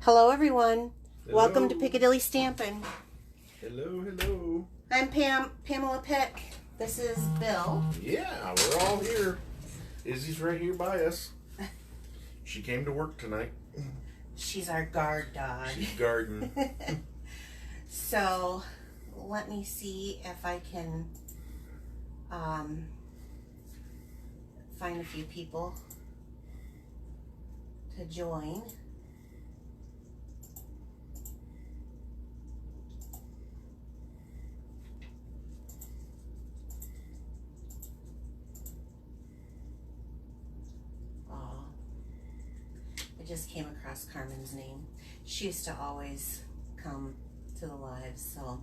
Hello, everyone. Hello. Welcome to Piccadilly Stampin'. Hello, hello. I'm Pamela Pick. This is Bill. Yeah, we're all here. Izzy's right here by us. She came to work tonight. She's our guard dog. She's guarding. So, let me see if I can find a few people to join. I just came across Carmen's name. She used to always come to the lives, so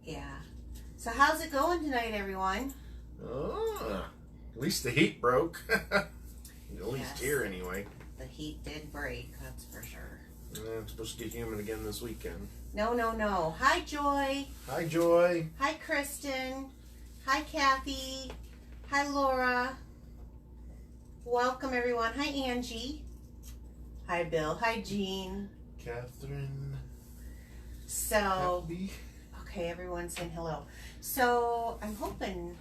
yeah. So how's it going tonight, everyone? At least the heat broke. At least here, anyway. The heat did break, that's for sure. Yeah, it's supposed to get humid again this weekend. No. Hi, Joy. Hi, Joy. Hi, Kristen. Hi, Kathy. Hi, Laura. Welcome, everyone. Hi, Angie. Hi, Bill. Hi, Jean. Catherine. So, Happy. okay, everyone's saying hello. So, I'm hoping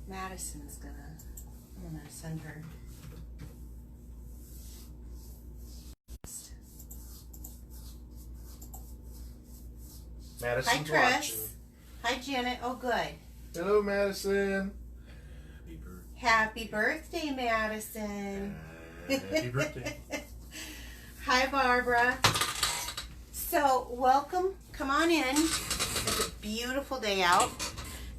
Madison's I'm gonna send her. Madison's Hi, Chris. watching. Hi, Janet. Oh, good. Hello, Madison. Happy birthday, Madison. Happy birthday. Hi, Barbara. So, welcome. Come on in. It's a beautiful day out.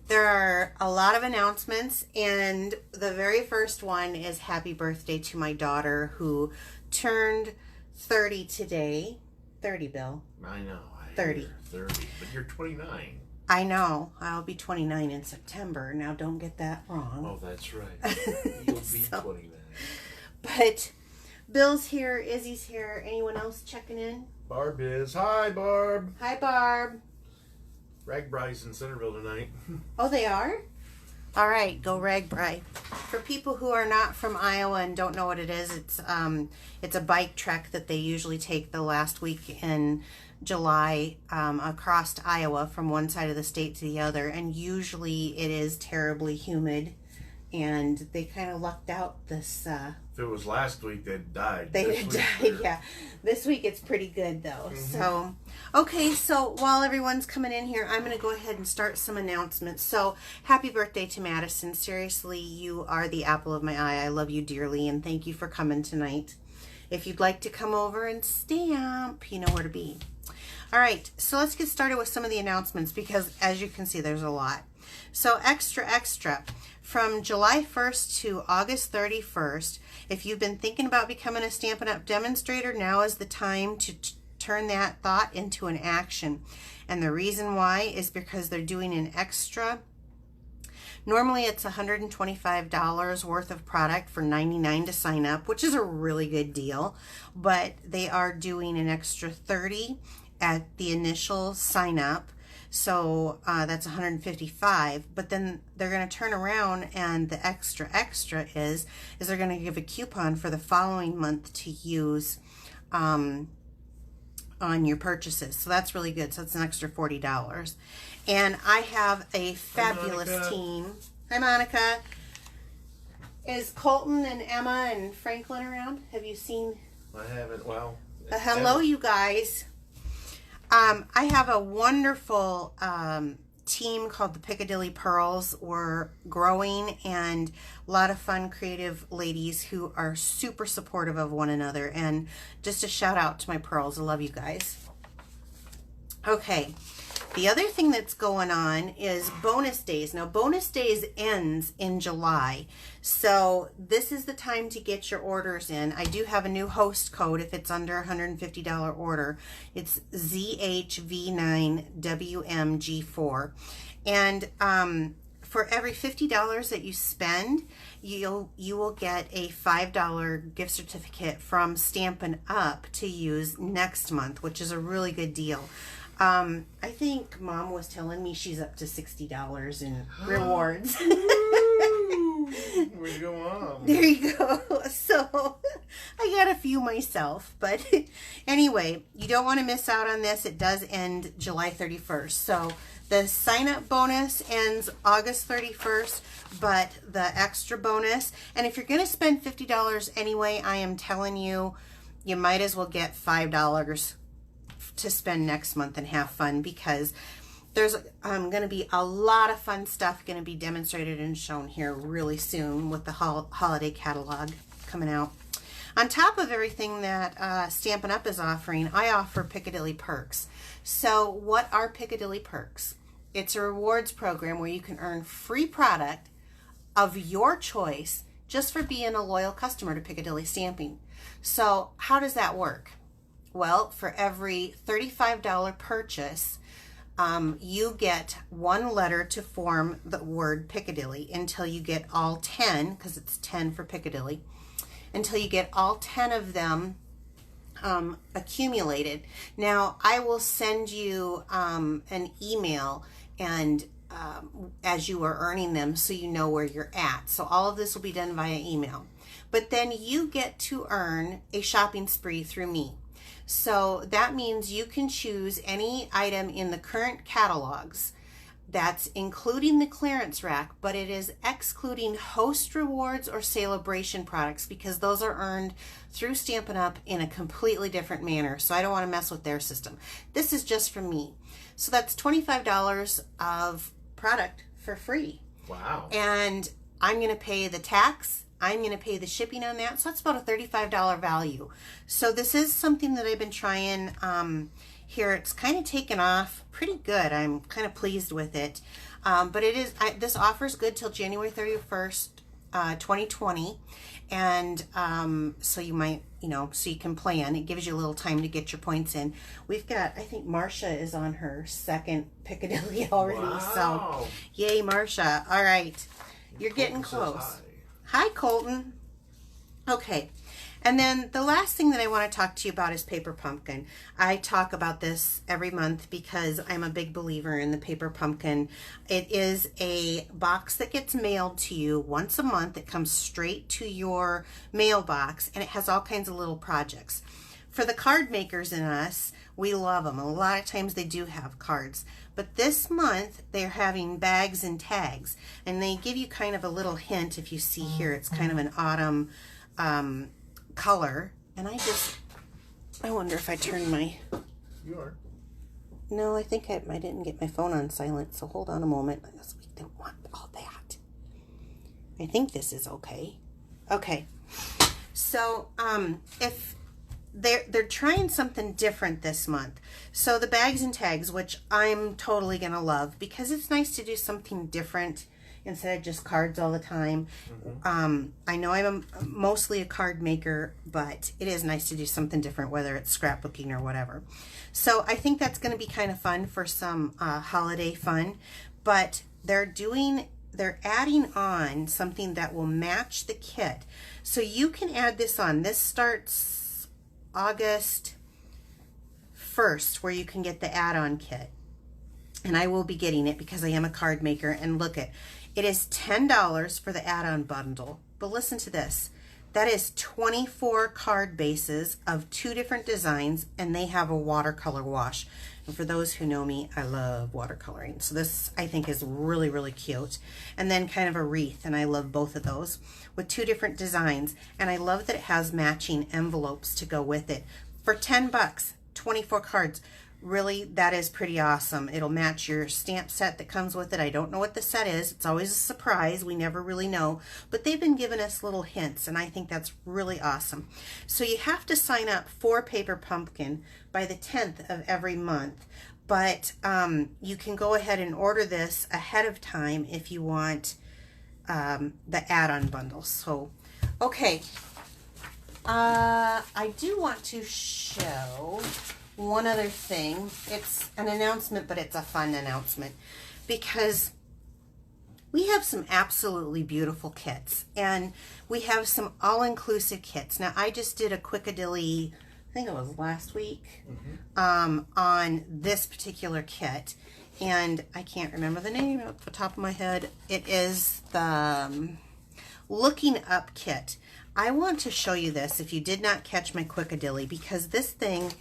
There are a lot of announcements, and the very first one is happy birthday to my daughter who turned 30 today. 30, Bill. I know. 30. 30. But you're 29. I know. I'll be 29 in September. Now, don't get that wrong. Oh, that's right. You'll be 29. But Bill's here. Izzy's here. Anyone else checking in? Barb is. Hi, Barb. Hi, Barb. Ragbry's in Centerville tonight. Oh, they are? All right, go Ragbri. For people who are not from Iowa and don't know what it is, it's a bike trek that they usually take the last week in July across Iowa from one side of the state to the other, and usually it is terribly humid, and they kind of lucked out this If it was last week, they'd died. They had died, yeah. This week it's pretty good though. So, okay, so while everyone's coming in here, I'm going to go ahead and start some announcements. So, happy birthday to Madison. Seriously, you are the apple of my eye. I love you dearly, and thank you for coming tonight. If you'd like to come over and stamp, you know where to be. All right, so let's get started with some of the announcements because, as you can see, there's a lot. So, extra, from July 1st to August 31st, if you've been thinking about becoming a Stampin' Up! Demonstrator, now is the time to turn that thought into an action. And the reason why is because they're doing an extra. Normally it's $125 worth of product for $99 to sign up, which is a really good deal. But they are doing an extra $30 at the initial sign up. So that's $155, but then they're going to turn around and the extra is they're going to give a coupon for the following month to use on your purchases. So that's really good. So it's an extra $40. And I have a fabulous team. Hi, Monica. Is Colton and Emma and Franklin around? Have you seen? I haven't. Well. Hello, you guys. I have a wonderful team called the Piccadilly Pearls. We're growing, and a lot of fun, creative ladies who are super supportive of one another. And just a shout out to my pearls. I love you guys. Okay. The other thing that's going on is bonus days. Now, bonus days ends in July, so this is the time to get your orders in. I do have a new host code if it's under $150 order. It's ZHV9WMG4. And for every $50 that you spend, you will get a $5 gift certificate from Stampin' Up! To use next month, which is a really good deal. I think Mom was telling me she's up to $60 in rewards. Where you go on? There you go. So I got a few myself, but anyway, you don't want to miss out on this. It does end July 31st. So the sign-up bonus ends August 31st, but the extra bonus, and if you're going to spend $50 anyway, I am telling you, you might as well get $5 to spend next month and have fun, because there's going to be a lot of fun stuff going to be demonstrated and shown here really soon with the holiday catalog coming out. On top of everything that Stampin' Up! Is offering, I offer Piccadilly Perks. So what are Piccadilly Perks? It's a rewards program where you can earn free product of your choice just for being a loyal customer to Piccadilly Stamping. So how does that work? Well, for every $35 purchase, you get one letter to form the word Piccadilly until you get all 10, because it's 10 for Piccadilly, until you get all 10 of them accumulated. Now, I will send you an email and as you are earning them, so you know where you're at. So all of this will be done via email. But then you get to earn a shopping spree through me. So that means you can choose any item in the current catalogs that's including the clearance rack, but it is excluding host rewards or celebration products, because those are earned through Stampin' Up! In a completely different manner. So I don't want to mess with their system. This is just for me. So that's $25 of product for free. Wow. And I'm going to pay the tax. I'm going to pay the shipping on that. So that's about a $35 value. So this is something that I've been trying here. It's kind of taken off pretty good. I'm kind of pleased with it. But it is, this offer is good till January 31st, 2020. And so you might, so you can plan. It gives you a little time to get your points in. We've got, I think Marcia is on her second Piccadilly already. Wow. So yay, Marcia. All right. You're getting close. Hi, Colton. Okay. And then the last thing that I want to talk to you about is Paper Pumpkin. I talk about this every month because I'm a big believer in the Paper Pumpkin. It is a box that gets mailed to you once a month. It comes straight to your mailbox, and it has all kinds of little projects. For the card makers in us, we love them. A lot of times they do have cards. But this month, they're having bags and tags. And they give you kind of a little hint. If you see here, it's kind of an autumn color. And I wonder if I turned my... You are. No, I think I didn't get my phone on silent. So hold on a moment. We don't want all that. I think this is okay. Okay. So, if... They're trying something different this month. So the bags and tags, which I'm totally going to love, because it's nice to do something different instead of just cards all the time. Mm-hmm. I know I'm mostly a card maker, but it is nice to do something different, whether it's scrapbooking or whatever. So I think that's going to be kind of fun for some holiday fun. But they're adding on something that will match the kit. So you can add this on. This starts August 1st, where you can get the add-on kit. And I will be getting it because I am a card maker. And look it is $10 for the add-on bundle. But listen to this. That is 24 card bases of 2 different designs, and they have a watercolor wash. And for those who know me, I love watercoloring. So this, I think, is really, really cute. And then kind of a wreath, and I love both of those with 2 different designs. And I love that it has matching envelopes to go with it. For 10 bucks, 24 cards. Really, that is pretty awesome. It'll match your stamp set that comes with it. I don't know what the set is. It's always a surprise. We never really know. But they've been giving us little hints, and I think that's really awesome. So you have to sign up for Paper Pumpkin by the 10th of every month. But you can go ahead and order this ahead of time if you want the add-on bundles. So, okay. I do want to show one other thing. It's an announcement, but it's a fun announcement because we have some absolutely beautiful kits, and we have some all-inclusive kits. Now, I just did a Quickadilly, I think it was last week, on this particular kit, and I can't remember the name off the top of my head. It is the Looking Up kit. I want to show you this if you did not catch my Quickadilly, because this thing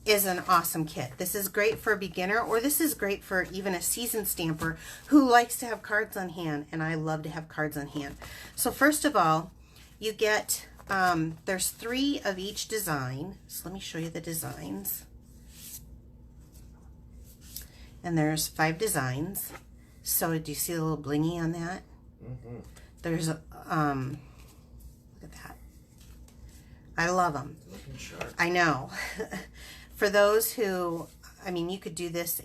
is an awesome kit. This is great for a beginner, or this is great for even a seasoned stamper who likes to have cards on hand, and I love to have cards on hand. So first of all, you get, there's 3 of each design. So let me show you the designs. And there's 5 designs. So do you see a little blingy on that? Mm-hmm. There's a, look at that. I love them. Looking sharp. I know. For those who, I mean, you could do this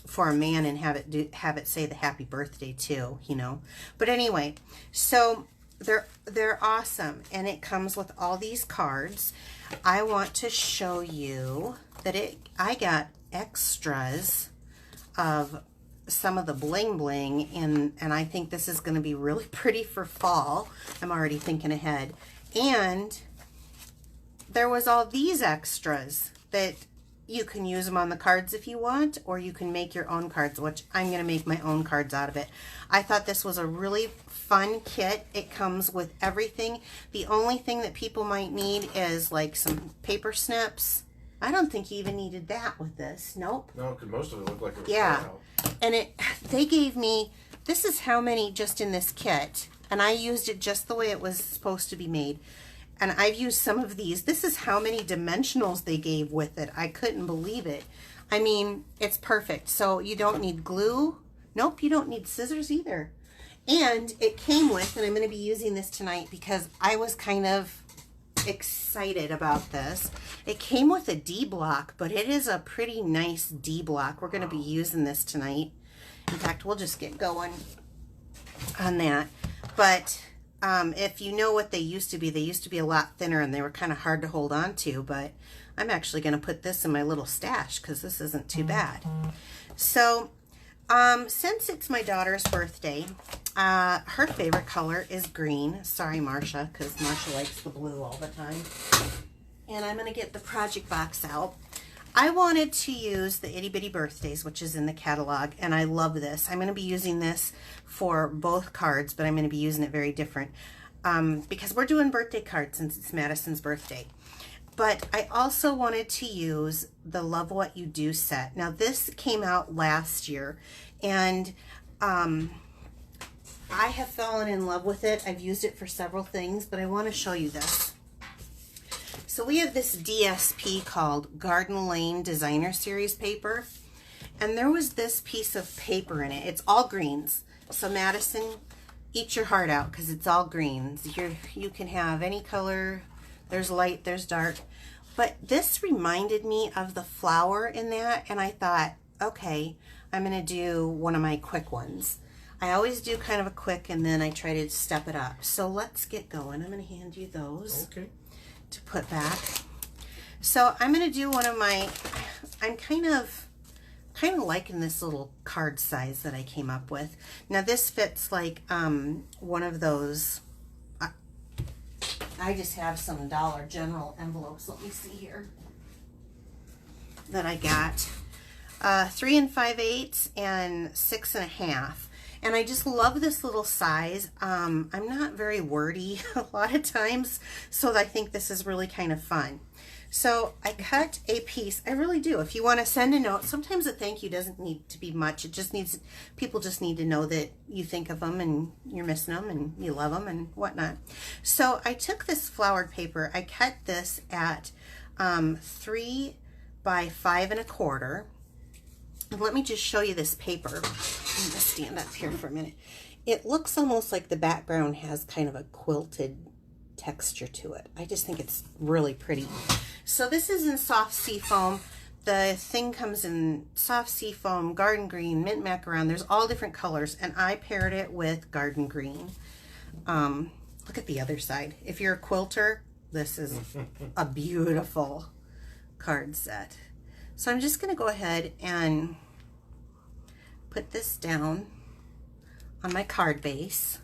for a man and have it say the happy birthday too, you know. But anyway, so they're awesome, and it comes with all these cards. I want to show you that I got extras of some of the bling bling, and I think this is going to be really pretty for fall. I'm already thinking ahead. And there was all these extras that you can use them on the cards if you want, or you can make your own cards, which I'm going to make my own cards out of it. I thought this was a really fun kit. It comes with everything. The only thing that people might need is like some paper snips. I don't think you even needed that with this. Nope. No, because most of it looked like it was yeah. And they gave me, this is how many just in this kit, and I used it just the way it was supposed to be made. And I've used some of these. This is how many dimensionals they gave with it. I couldn't believe it. I mean, it's perfect. So you don't need glue. Nope, you don't need scissors either. And it came with, and I'm going to be using this tonight because I was kind of excited about this. It came with a D block, but it is a pretty nice D block. We're going to be using this tonight. In fact, we'll just get going on that. But if you know what they used to be a lot thinner, and they were kind of hard to hold on to, but I'm actually going to put this in my little stash because this isn't too bad. So since it's my daughter's birthday, her favorite color is green. Sorry, Marcia, because Marcia likes the blue all the time. And I'm going to get the project box out. I wanted to use the Itty Bitty Birthdays, which is in the catalog, and I love this. I'm going to be using this for both cards, but I'm going to be using it very different because we're doing birthday cards since it's Madison's birthday. But I also wanted to use the Love What You Do set. Now, this came out last year, and I have fallen in love with it. I've used it for several things, but I want to show you this. So we have this DSP called Garden Lane Designer Series paper, and there was this piece of paper in it. It's all greens. So Madison, eat your heart out because it's all greens. You can have any color. There's light, there's dark. But this reminded me of the flower in that, and I thought, okay, I'm going to do one of my quick ones. I always do kind of a quick, and then I try to step it up. So let's get going. I'm going to hand you those. Okay. To put back. So I'm going to do one of my, I'm kind of liking this little card size that I came up with. Now this fits like one of those, I just have some Dollar General envelopes, let me see here, that I got. 3 5/8 and 6 1/2. And I just love this little size. I'm not very wordy a lot of times, so I think this is really kind of fun. So I cut a piece. I really do. If you want to send a note, sometimes a thank you doesn't need to be much. It just needs, people just need to know that you think of them and you're missing them and you love them and whatnot. So I took this flowered paper. I cut this at 3 by 5 1/4. Let me just show you this paper. I'm going to stand up here for a minute. It looks almost like the background has kind of a quilted texture to it. I just think it's really pretty. So this is in soft sea foam. The thing comes in soft sea foam, garden green, mint macaron. There's all different colors, and I paired it with garden green. Look at the other side. If you're a quilter, this is a beautiful card set. So I'm just going to go ahead and put this down on my card base.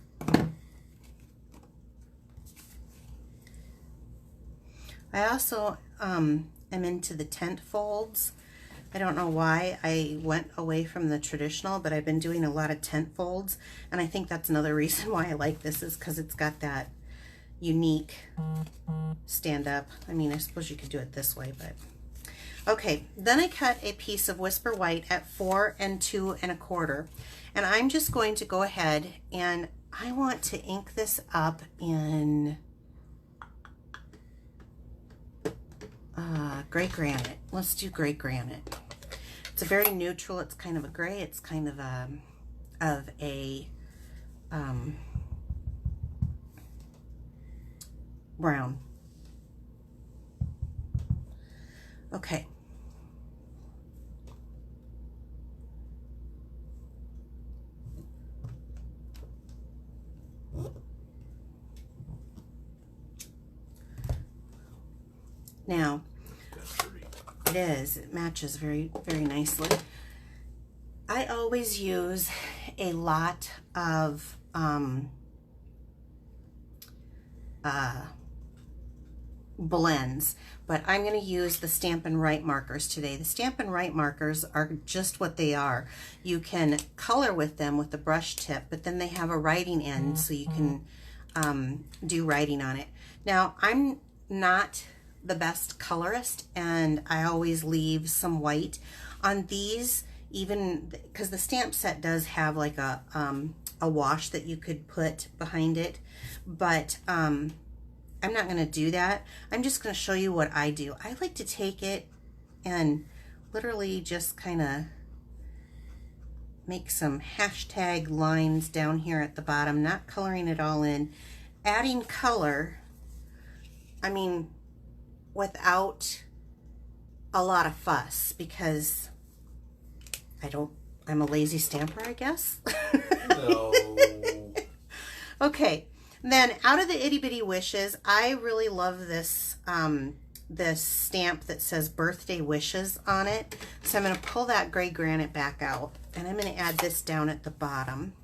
I also am into the tent folds. I don't know why I went away from the traditional, but I've been doing a lot of tent folds, and I think that's another reason why I like this is because it's got that unique stand up. I mean, I suppose you could do it this way, but okay. Then I cut a piece of Whisper White at 4 2 1/4, and I'm just going to go ahead and I want to ink this up in gray granite. Let's do gray granite. It's a very neutral. It's kind of a gray. It's kind of a brown. Okay. Now, it is. It matches very, very nicely. I always use a lot of blends, but I'm going to use the Stampin' Right markers today. The Stampin' Right markers are just what they are. You can color with them with the brush tip, but then they have a writing end, so you can do writing on it. Now, I'm not the best colorist, and I always leave some white on these, even because the stamp set does have like a wash that you could put behind it, but I'm not going to do that. I'm just going to show you what I do. I like to take it and literally just kind of make some hashtag lines down here at the bottom, not coloring it all in, adding color, I mean, without a lot of fuss, because I'm a lazy stamper, I guess. No. Okay, then out of the Itty Bitty Wishes, I really love this this stamp that says Birthday Wishes on it. So I'm going to pull that gray granite back out, and I'm going to add this down at the bottom.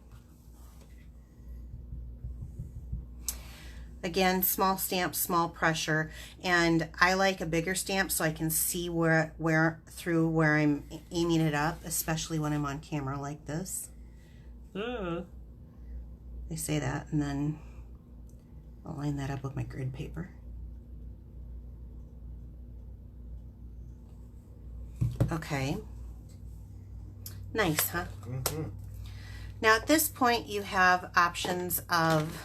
Again, small stamp, small pressure, and I like a bigger stamp so I can see where I'm aiming it up, especially when I'm on camera like this. I say that, and then I'll line that up with my grid paper. Okay. Nice, huh? Mm-hmm. Now at this point you have options of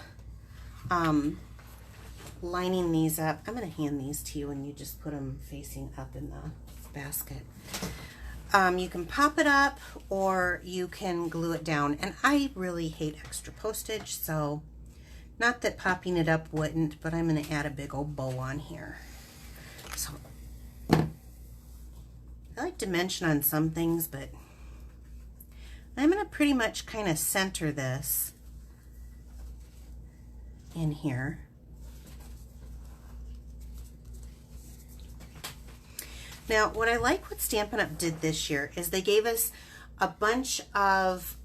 lining these up. I'm going to hand these to you and you just put them facing up in the basket. You can pop it up or you can glue it down, and I really hate extra postage, so not that popping it up wouldn't, but I'm going to add a big old bow on here. So I like dimension on some things, but I'm going to pretty much kind of center this in here. Now, what I like what Stampin' Up! Did this year is they gave us a bunch of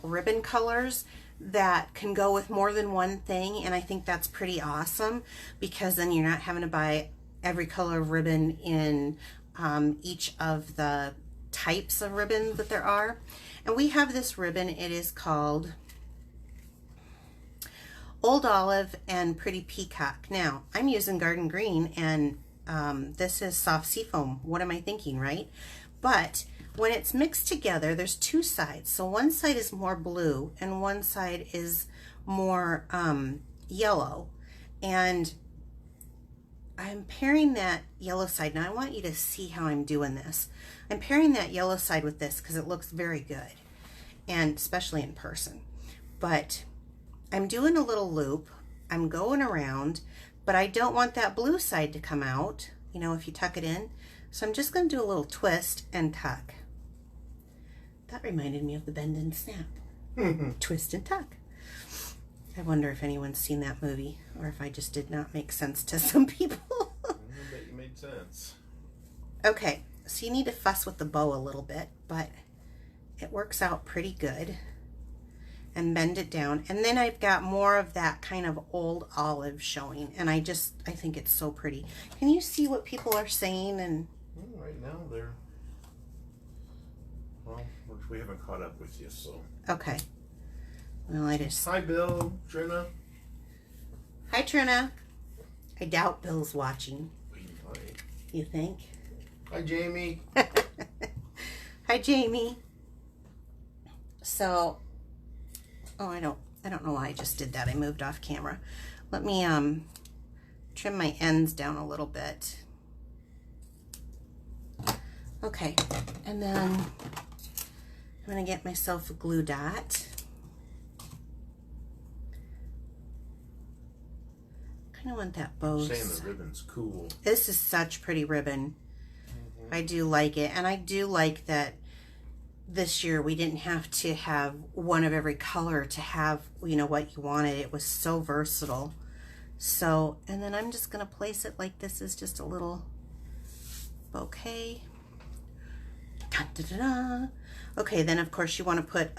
ribbon colors that can go with more than one thing, and I think that's pretty awesome, because then you're not having to buy every color of ribbon in each of the types of ribbon that there are. And we have this ribbon. It is called Old Olive and Pretty Peacock. Now, I'm using Garden Green, and this is soft seafoam. What am I thinking, right? But when it's mixed together, there's two sides. So one side is more blue and one side is more yellow. And I'm pairing that yellow side. Now I want you to see how I'm doing this. I'm pairing that yellow side with this because it looks very good, and especially in person. But I'm doing a little loop. I'm going around, but I don't want that blue side to come out, you know, if you tuck it in. So I'm just going to do a little twist and tuck. That reminded me of the Bend and Snap. Twist and tuck. I wonder if anyone's seen that movie, or if I just did not make sense to some people. I bet you made sense. Okay, so you need to fuss with the bow a little bit, but it works out pretty good. And bend it down, and then I've got more of that kind of old olive showing, and I think it's so pretty. Can you see what people are saying? And right now they're Well, we haven't caught up with you, so. Okay. Well, I just... Hi, Bill, Trina. Hi, Trina. I doubt Bill's watching. Hi. You think? Hi, Jamie. Hi, Jamie. So, oh, I don't know why I just did that. I moved off camera. Let me trim my ends down a little bit. Okay, and then I'm gonna get myself a glue dot. Kind of want that bow. Saying the ribbon's cool. This is such pretty ribbon. I do like it, and I do like that this year we didn't have to have one of every color to have, you know, what you wanted. It was so versatile. So, and then I'm just gonna place it like this is just a little bouquet. Da, da, da, da. Okay, then of course you want to put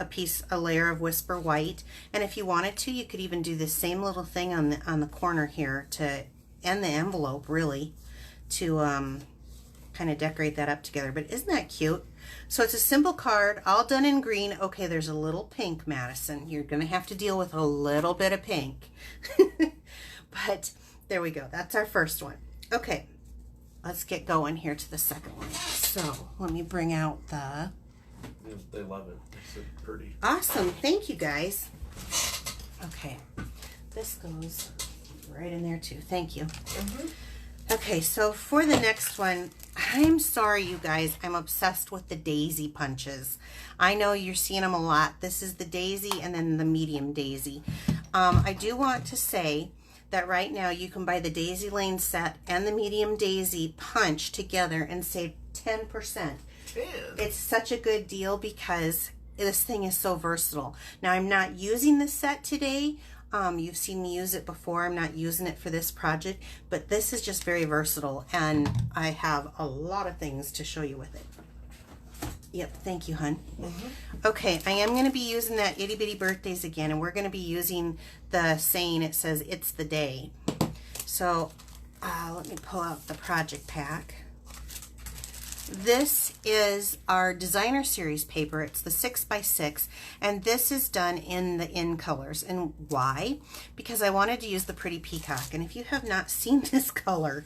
a layer of Whisper White, and if you wanted to, you could even do the same little thing on the corner here to end the envelope, really, to kind of decorate that up together. But isn't that cute? So it's a simple card, all done in green. Okay, there's a little pink, Madison. You're gonna have to deal with a little bit of pink. But there we go. That's our first one. Okay, let's get going here to the second one. So let me bring out the... They love it. It's so pretty. Awesome. Thank you, guys. Okay, this goes right in there too. Thank you. Okay, so for the next one, I'm sorry, you guys. I'm obsessed with the daisy punches. I know you're seeing them a lot. This is the daisy and then the medium daisy. I do want to say that right now you can buy the Daisy Lane set and the medium daisy punch together and save 10%. It's such a good deal because this thing is so versatile. Now, I'm not using this set today. You've seen me use it before. I'm not using it for this project, but this is just very versatile, and I have a lot of things to show you with it. Yep, thank you, hon. Okay, I am going to be using that Itty Bitty Birthdays again, and we're going to be using the saying, it says, it's the day. So let me pull out the project pack. This is our designer series paper. It's the 6x6, and this is done in the in colors. And why? Because I wanted to use the pretty peacock, and if you have not seen this color,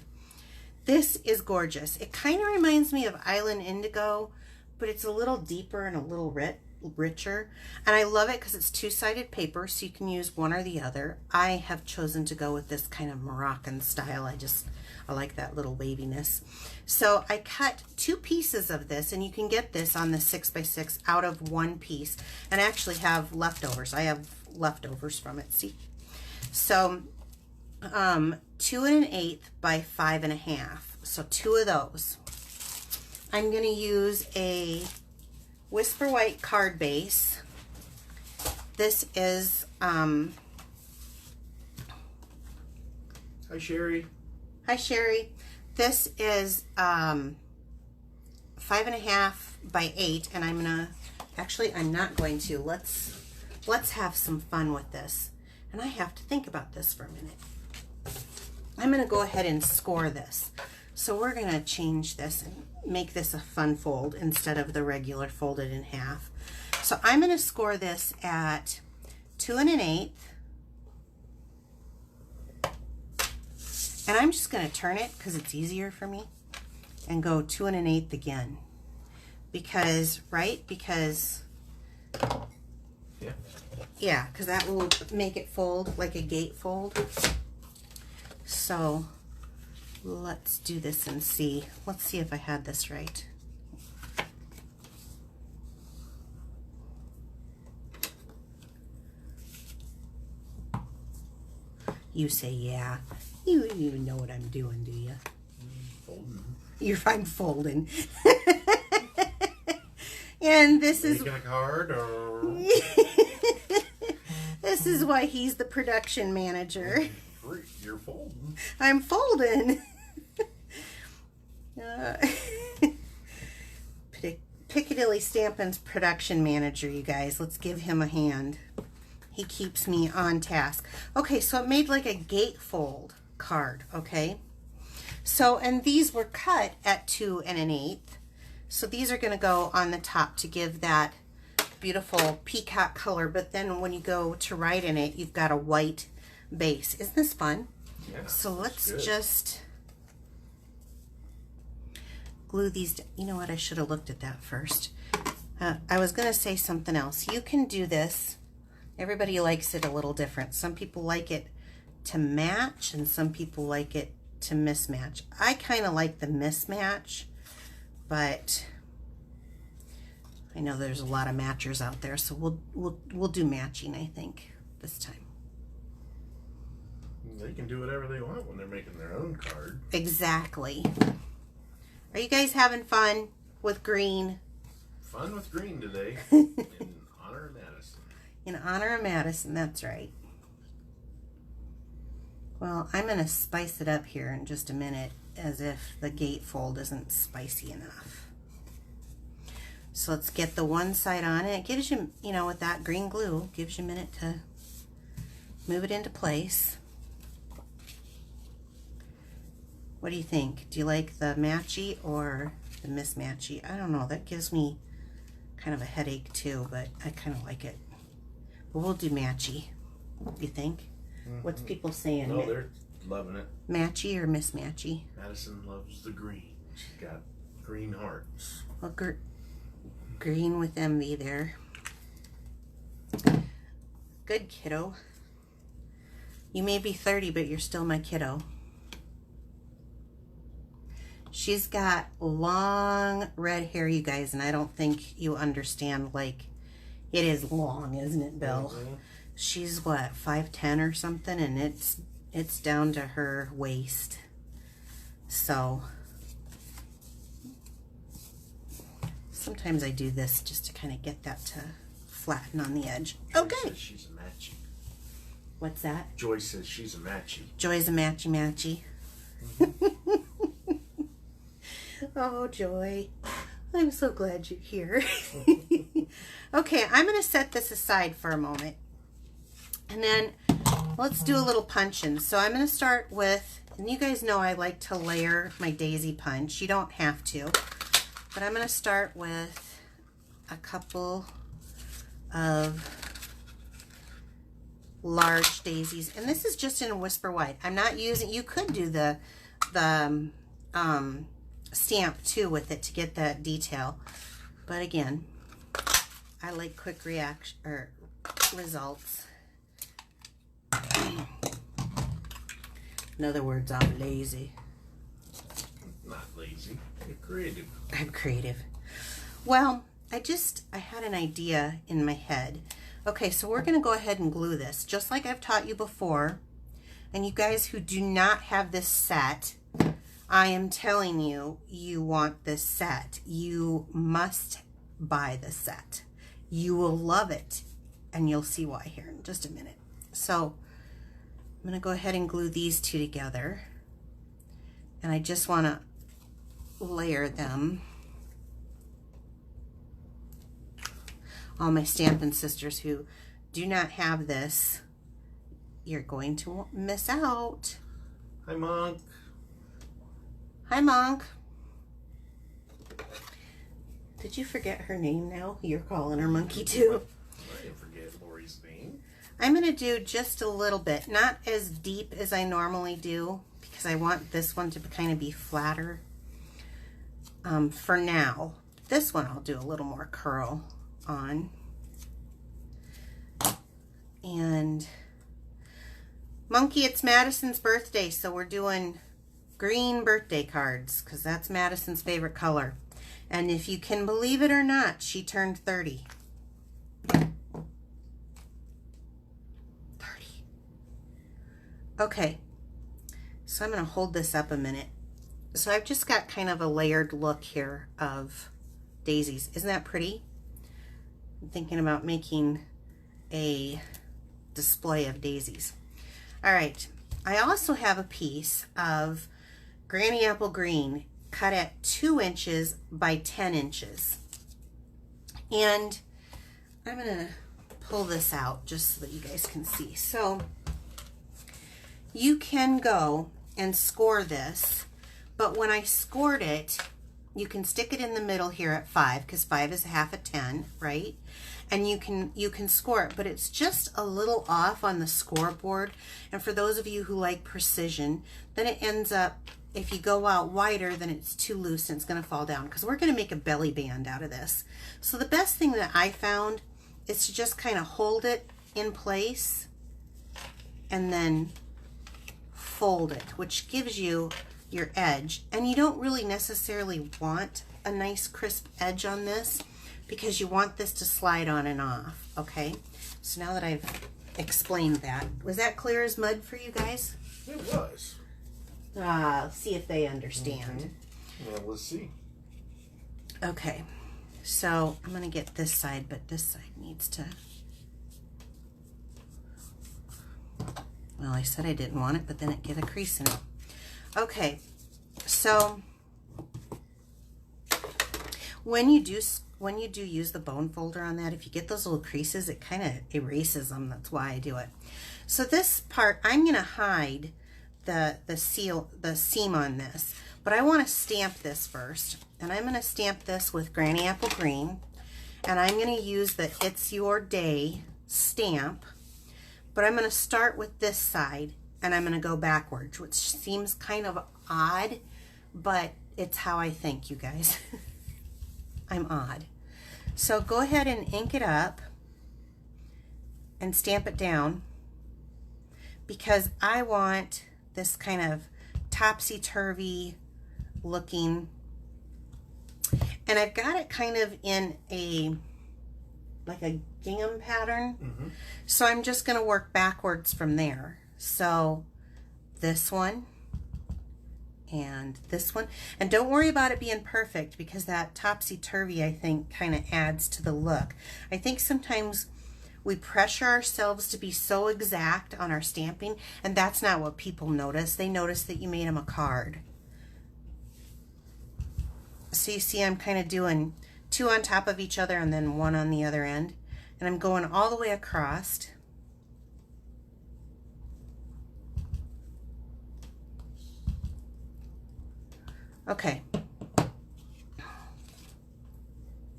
this is gorgeous. It kind of reminds me of Island Indigo, but it's a little deeper and a little richer, and I love it because it's two-sided paper, so you can use one or the other. I have chosen to go with this kind of Moroccan style. I like that little waviness. So I cut 2 pieces of this, and you can get this on the 6x6 out of 1 piece, and I actually have leftovers. I have leftovers from it, see? So 2 1/8 by 5 1/2. So 2 of those. I'm going to use a Whisper White card base. This is Hi, Sherry. Hi, Sherry. This is 5 1/2 by 8, and I'm gonna, actually I'm not going to, let's have some fun with this. And I have to think about this for a minute. I'm gonna go ahead and score this. So we're gonna change this and make this a fun fold instead of the regular folded in half. So I'm gonna score this at 2 1/8. And I'm just going to turn it because it's easier for me and go 2 1/8 again. Because, right? Because, yeah, because that will make it fold like a gate fold. So let's do this and see. Let's see if I had this right. You say, yeah. You don't even know what I'm doing, do you? Folding. I'm folding. And this is... Making a card, or... This is why he's the production manager. You're folding. I'm folding. Piccadilly Stampin's production manager, you guys. Let's give him a hand. He keeps me on task. Okay, so it made like a gatefold card, okay? So, and these were cut at 2 1/8. So these are going to go on the top to give that beautiful peacock color, but then when you go to write in it, you've got a white base. Isn't this fun? Yeah. So let's just glue these. You know what? I should have looked at that first. I was going to say something else. You can do this. Everybody likes it a little different. Some people like it to match and some people like it to mismatch. I kind of like the mismatch, but I know there's a lot of matchers out there, so we'll do matching, I think, this time. They can do whatever they want when they're making their own card. Exactly. Are you guys having fun with green? Fun with green today in honor of Madison. In honor of Madison, that's right. Well, I'm going to spice it up here in just a minute, as if the gatefold isn't spicy enough. So let's get the one side on it. It gives you, you know, with that green glue, gives you a minute to move it into place. What do you think? Do you like the matchy or the mismatchy? I don't know. That gives me kind of a headache too, but I kind of like it. But we'll do matchy. What do you think? What's people saying? No, they're loving it. Matchy or mismatchy? Madison loves the green. She's got green hearts. Well, green with envy there. Good kiddo. You may be 30, but you're still my kiddo. She's got long red hair, you guys, and I don't think you understand. Like, it is long, isn't it, Bill? Mm-hmm. She's what, 5'10" or something, and it's down to her waist. So sometimes I do this just to kind of get that to flatten on the edge. Joy says she's a matchy. What's that? Joy says she's a matchy. Joy's a matchy. Mm-hmm. Oh, Joy. I'm so glad you're here. Okay, I'm going to set this aside for a moment. And then let's do a little punch-in. So I'm going to start with, and you guys know I like to layer my daisy punch. You don't have to. But I'm going to start with a couple of large daisies. And this is just in Whisper White. I'm not using, you could do the stamp too with it to get that detail. But again, I like quick reaction or results. In other words, I'm lazy. Not lazy. You're creative. I'm creative. Well, I had an idea in my head. Okay, so we're going to go ahead and glue this, just like I've taught you before. And you guys who do not have this set, I am telling you, you want this set. You must buy the set. You will love it, and you'll see why here in just a minute. So I'm going to go ahead and glue these two together. And I just want to layer them. All my Stampin' sisters who do not have this, you're going to miss out. Hi, Monk. Hi, Monk. Did you forget her name now? You're calling her Monkey too. I didn't forget Lori's name. I'm going to do just a little bit, not as deep as I normally do, because I want this one to kind of be flatter. For now, this one I'll do a little more curl on. And Monkey, it's Madison's birthday, so we're doing green birthday cards because that's Madison's favorite color. And if you can believe it or not, she turned 30. 30. Okay, so I'm going to hold this up a minute. So I've just got kind of a layered look here of daisies. Isn't that pretty? I'm thinking about making a display of daisies. All right, I also have a piece of Granny Apple Green cut at 2 inches by 10 inches. And I'm going to pull this out just so that you guys can see. So you can go and score this, but when I scored it, you can stick it in the middle here at 5, because 5 is half a 10, right? And you can score it, but it's just a little off on the scoreboard. And for those of you who like precision, then it ends up, if you go out wider, then it's too loose and it's going to fall down, because we're going to make a belly band out of this. So the best thing that I found is to just kind of hold it in place and then fold it, which gives you your edge. And you don't really necessarily want a nice crisp edge on this, because you want this to slide on and off. Okay, so now that I've explained that, was that clear as mud for you guys? It was. See if they understand. Well, let's see. Okay, so I'm gonna get this side, but this side needs to, well, I said I didn't want it, but then it get a crease in it. Okay, so when you do use the bone folder on that, if you get those little creases, it kind of erases them. That's why I do it. So this part, I'm gonna hide the seam on this, but I want to stamp this first, and I'm going to stamp this with Granny Apple Green, and I'm going to use the It's Your Day stamp, but I'm going to start with this side and I'm going to go backwards, which seems kind of odd, but it's how I think, you guys. I'm odd. So go ahead and ink it up and stamp it down, because I want this kind of topsy-turvy looking, and I've got it kind of in like a gingham pattern. So I'm just going to work backwards from there. So this one and this one, and don't worry about it being perfect, because that topsy-turvy, I think, kind of adds to the look. I think sometimes we pressure ourselves to be so exact on our stamping, and that's not what people notice. They notice that you made them a card. So you see I'm kind of doing 2 on top of each other and then 1 on the other end. And I'm going all the way across. Okay.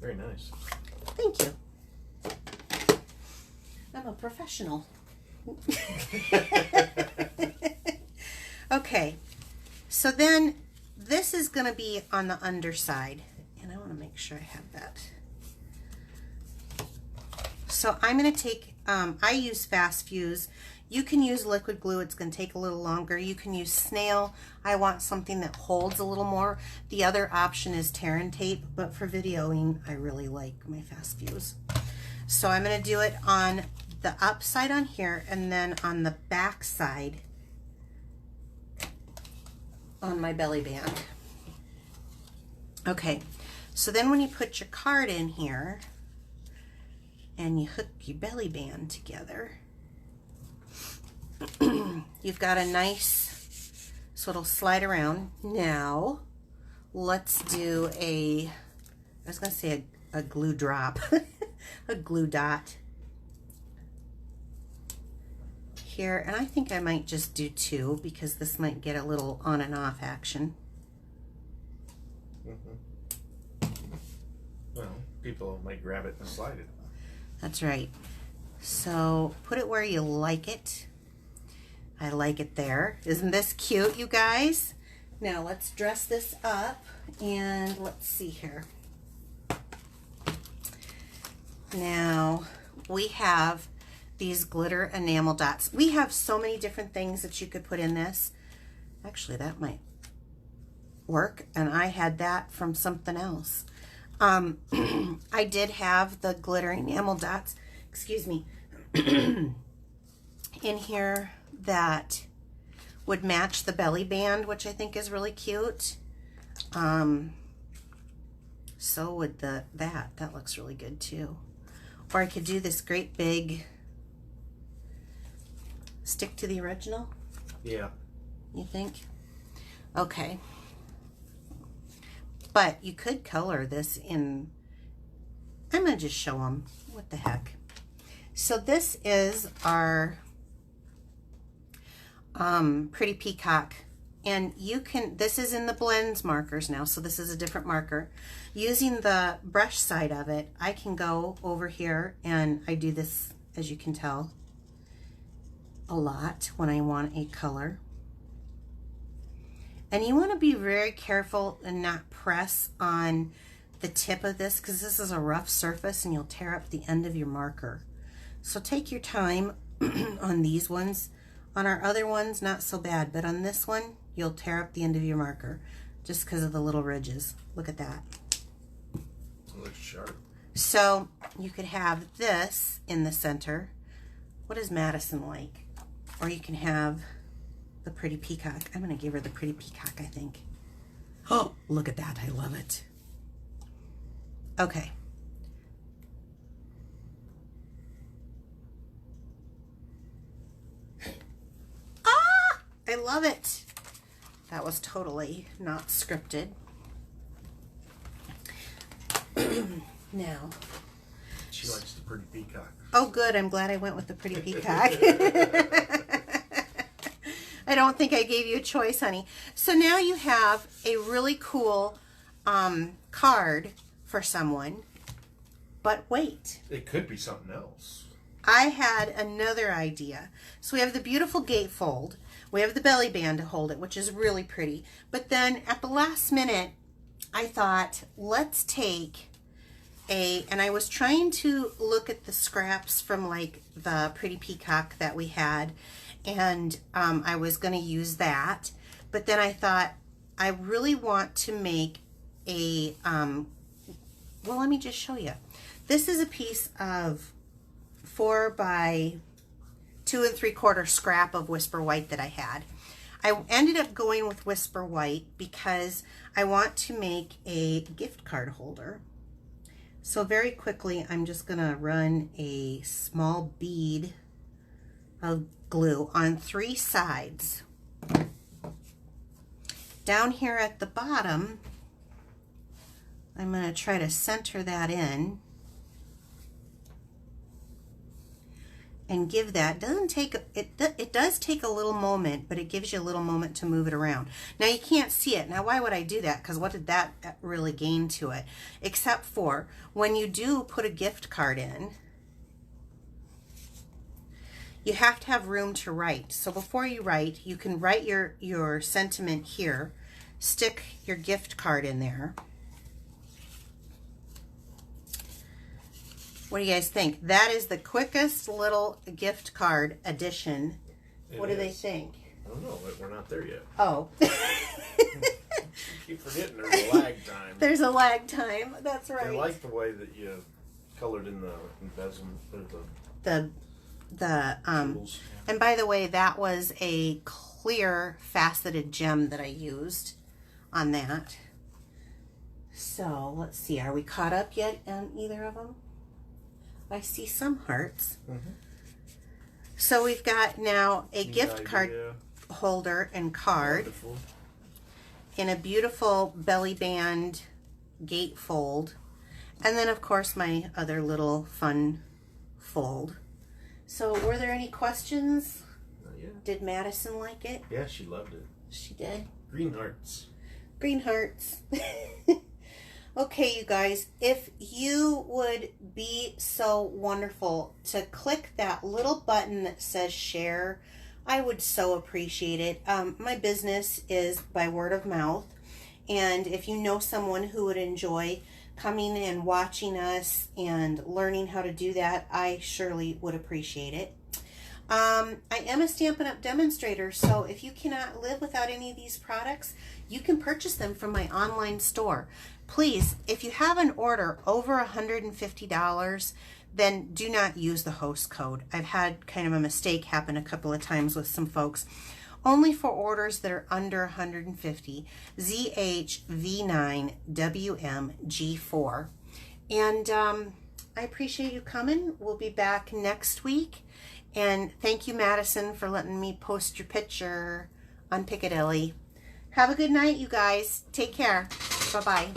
Very nice. Thank you. I'm a professional. Okay, so then this is going to be on the underside, and I want to make sure I have that. So I'm going to take, I use Fast Fuse. You can use liquid glue. It's going to take a little longer. You can use snail. I want something that holds a little more. The other option is tear and tape, but for videoing, I really like my Fast Fuse. So I'm going to do it on the up side on here, and then on the back side on my belly band. Okay, so then when you put your card in here and you hook your belly band together, you've got a nice, so it'll slide around. Now let's do I was gonna say a glue drop, a glue dot here, and I think I might just do 2, because this might get a little on and off action. Well, people might grab it and slide it. That's right. So put it where you like it. I like it there. Isn't this cute, you guys? Now let's dress this up, and let's see here. Now we have these glitter enamel dots. We have so many different things that you could put in this. Actually, that might work, and I had that from something else. I did have the glitter enamel dots, excuse me, in here that would match the belly band, which I think is really cute. So would that looks really good too. Or I could do this great big stick to the original. Yeah. You think? Okay. But you could color this in, I'm going to just show them. What the heck. So this is our Pretty Peacock And you can, this is in the blends markers now, so this is a different marker. Using the brush side of it, I can go over here, and I do this, as you can tell, a lot when I want a color. And you want to be very careful and not press on the tip of this, because this is a rough surface and you'll tear up the end of your marker. So take your time on these ones. On our other ones, not so bad, but on this one, you'll tear up the end of your marker just because of the little ridges. Look at that. It looks sharp. So you could have this in the center. What is Madison like? Or you can have the pretty peacock. I'm going to give her the pretty peacock, I think. Oh, look at that. I love it. Okay. Ah! I love it. That was totally not scripted. Now. She likes the pretty peacock. Oh, good. I'm glad I went with the pretty peacock. I don't think I gave you a choice, honey. So now you have a really cool card for someone. But wait. It could be something else. I had another idea. So we have the beautiful gatefold. We have the belly band to hold it, which is really pretty. But then at the last minute, I thought, let's take and I was trying to look at the scraps from like the pretty peacock that we had, and I was going to use that. But then I thought, I really want to make a, well, let me just show you. This is a piece of 4 by 2 3/4 scrap of Whisper White that I had. I ended up going with Whisper White because I want to make a gift card holder. So very quickly, I'm just going to run a small bead of glue on 3 sides. Down here at the bottom, I'm going to try to center that in and give that, doesn't take, it does take a little moment, but it gives you a little moment to move it around. Now you can't see it. Now why would I do that? Because what did that really gain to it? Except for when you do put a gift card in, you have to have room to write. So before you write, you can write your sentiment here, stick your gift card in there. What do you guys think? That is the quickest little gift card addition. What do they think? I don't know. We're not there yet. Oh. You keep forgetting there's a lag time. There's a lag time. That's right. I like the way that you colored in the embezzlement. Tools. And by the way, that was a clear faceted gem that I used on that. So let's see. Are we caught up yet on either of them? I see some hearts. Mm-hmm. So we've got now a gift card holder and card. Wonderful. In a beautiful belly band gatefold. And then, of course, my other little fun fold. So were there any questions? Not yet. Did Madison like it? Yeah, she loved it. She did? Green hearts. Green hearts. Okay, you guys, if you would be so wonderful to click that little button that says share, I would so appreciate it. My business is by word of mouth, and if you know someone who would enjoy coming and watching us and learning how to do that, I surely would appreciate it. I am a Stampin' Up! Demonstrator, so if you cannot live without any of these products, you can purchase them from my online store. Please, if you have an order over $150, then do not use the host code. I've had kind of a mistake happen a couple of times with some folks. Only for orders that are under 150, ZHV9WMG4. And I appreciate you coming. We'll be back next week. And thank you, Madison, for letting me post your picture on Piccadilly. Have a good night, you guys. Take care. Bye-bye.